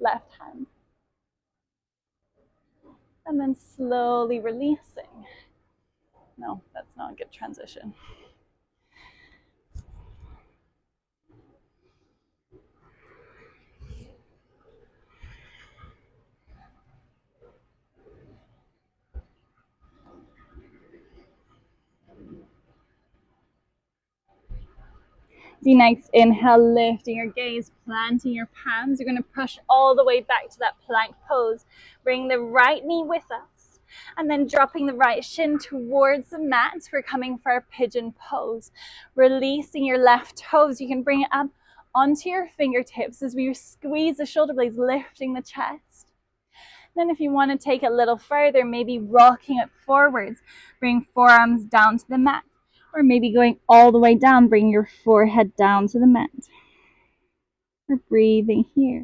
left hand. And then slowly releasing. No, that's not a good transition. The next inhale, lifting your gaze, planting your palms. You're going to push all the way back to that plank pose. Bring the right knee with us. And then dropping the right shin towards the mat. We're coming for our pigeon pose. Releasing your left toes. You can bring it up onto your fingertips as we squeeze the shoulder blades, lifting the chest. Then if you want to take it a little further, maybe rocking it forwards. Bring forearms down to the mat. Or maybe going all the way down, bring your forehead down to the mat. We're breathing here.